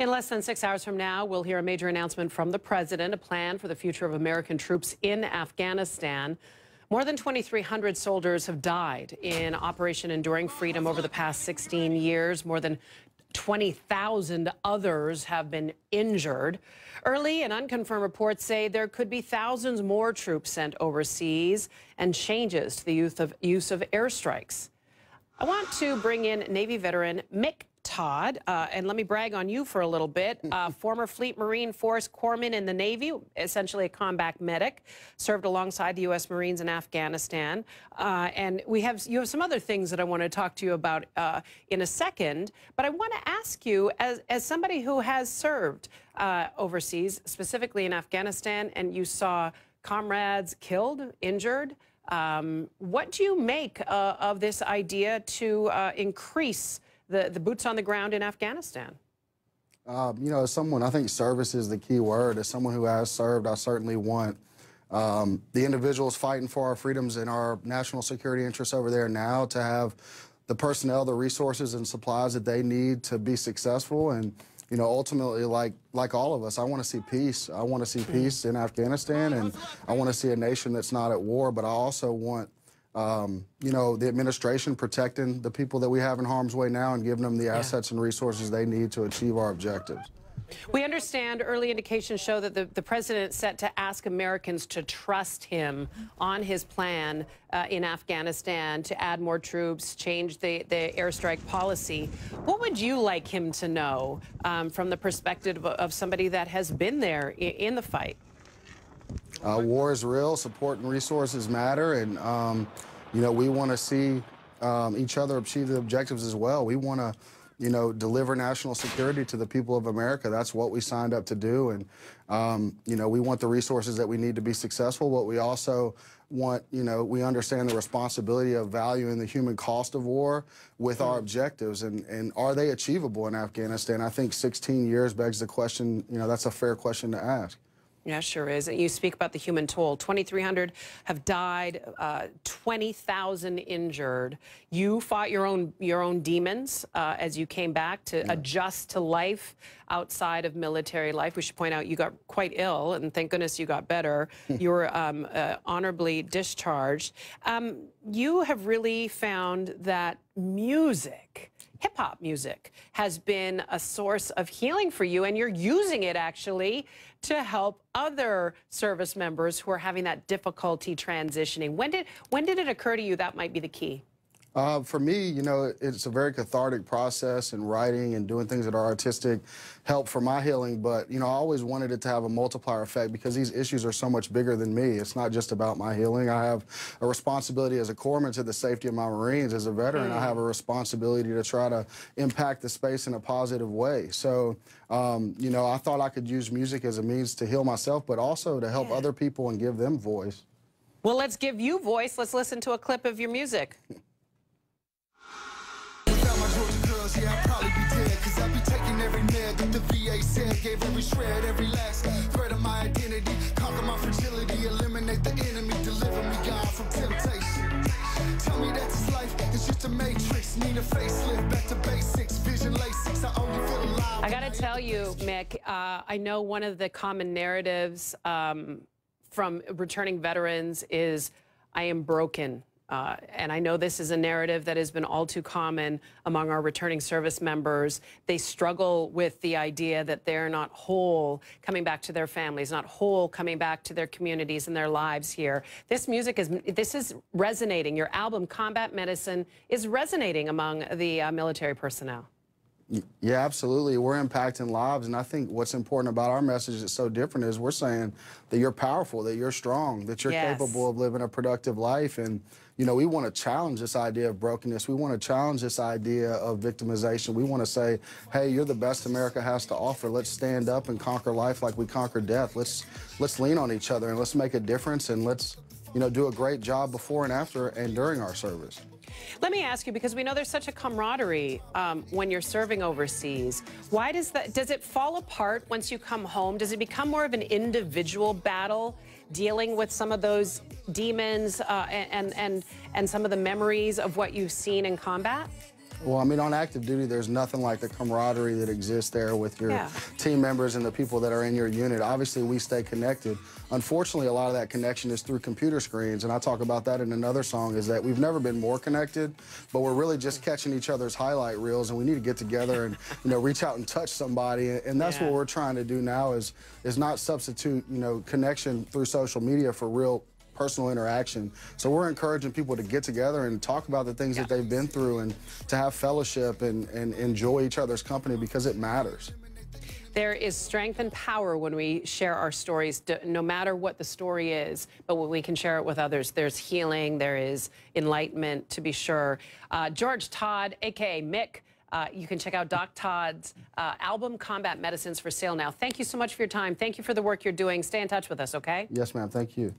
In less than 6 hours from now, we'll hear a major announcement from the president, a plan for the future of American troops in Afghanistan. More than 2,300 soldiers have died in Operation Enduring Freedom over the past 16 years. More than 20,000 others have been injured. Early and unconfirmed reports say there could be thousands more troops sent overseas and changes to the use of airstrikes. I want to bring in Navy veteran Mick Todd, and let me brag on you for a little bit. Former Fleet Marine Force corpsman in the Navy, essentially a combat medic, served alongside the U.S. Marines in Afghanistan. And you have some other things that I want to talk to you about in a second. But I want to ask you, as somebody who has served overseas, specifically in Afghanistan, and you saw comrades killed, injured, what do you make of this idea to increase the boots on the ground in Afghanistan? You know, as someone, I think service is the key word. As someone who has served, I certainly want the individuals fighting for our freedoms and our national security interests over there now to have the personnel, the resources and supplies that they need to be successful. And, you know, ultimately, like all of us, I want to see peace. I want to see peace in Afghanistan, and I want to see a nation that's not at war. But I also want you know, the administration protecting the people that we have in harm's way now and giving them the assets and resources they need to achieve our objectives. We understand early indications show that the president is set to ask Americans to trust him on his plan in Afghanistan to add more troops, change the airstrike policy. What would you like him to know from the perspective of somebody that has been there in the fight? War is real, support and resources matter, and you know, we want to see each other achieve the objectives as well. We want to, you know, deliver national security to the people of America. That's what we signed up to do, and you know, we want the resources that we need to be successful, but we also want, you know, we understand the responsibility of valuing the human cost of war with our objectives, and are they achievable in Afghanistan? I think 16 years begs the question, you know, that's a fair question to ask. Yeah, sure is. You speak about the human toll. 2,300 have died, 20,000 injured. You fought your own demons as you came back to adjust to life outside of military life. We should point out you got quite ill, and thank goodness you got better. You were honorably discharged. You have really found that music, hip-hop music, has been a source of healing for you, and you're using it actually to help other service members who are having that difficulty transitioning. When did it occur to you that might be the key? For me, you know, it's a very cathartic process, and writing and doing things that are artistic help for my healing. But, you know, I always wanted it to have a multiplier effect because these issues are so much bigger than me. It's not just about my healing. I have a responsibility as a corpsman to the safety of my Marines. As a veteran, I have a responsibility to try to impact the space in a positive way. So, you know, I thought I could use music as a means to heal myself, but also to help other people and give them voice. Well, let's give you voice. Let's listen to a clip of your music. Yeah, I'd probably be dead, cause I'd be taking every neg that the VA said, gave every shred, every last thread of my identity, conquer my fragility, eliminate the enemy, deliver me, God, from temptation. Tell me that this life is just a matrix, need a facelift, back to basics, vision LASIX, I only feel alive. I gotta tell you, Mick, I know one of the common narratives from returning veterans is, I am broken. And I know this is a narrative that has been all too common among our returning service members. They struggle with the idea that they're not whole coming back to their families, not whole coming back to their communities and their lives here. This music is resonating. Your album, Combat Medicine, is resonating among the military personnel. Yeah, absolutely. We're impacting lives, and I think what's important about our message that's so different is we're saying that you're powerful, that you're strong, that you're capable of living a productive life. And, you know, we want to challenge this idea of brokenness. We want to challenge this idea of victimization. We want to say, hey, you're the best America has to offer. Let's stand up and conquer life like we conquer death. Let's lean on each other, and let's make a difference, and let's, you know, do a great job before and after and during our service. Let me ask you, because we know there's such a camaraderie when you're serving overseas. Why does it fall apart once you come home? Does it become more of an individual battle dealing with some of those demons and some of the memories of what you've seen in combat? Well, I mean, on active duty, there's nothing like the camaraderie that exists there with your team members and the people that are in your unit. Obviously, we stay connected. Unfortunately, a lot of that connection is through computer screens, and I talk about that in another song, is that we've never been more connected, but we're really just catching each other's highlight reels, and we need to get together and, reach out and touch somebody, and that's what we're trying to do now is not substitute, connection through social media for real personal interaction. So we're encouraging people to get together and talk about the things that they've been through and to have fellowship and enjoy each other's company because it matters. There is strength and power when we share our stories, no matter what the story is, but when we can share it with others. There's healing, there is enlightenment, to be sure. George Todd, a.k.a. Mick, you can check out Doc Todd's album, Combat Medicines, for sale now. Thank you so much for your time. Thank you for the work you're doing. Stay in touch with us, okay? Yes, ma'am. Thank you.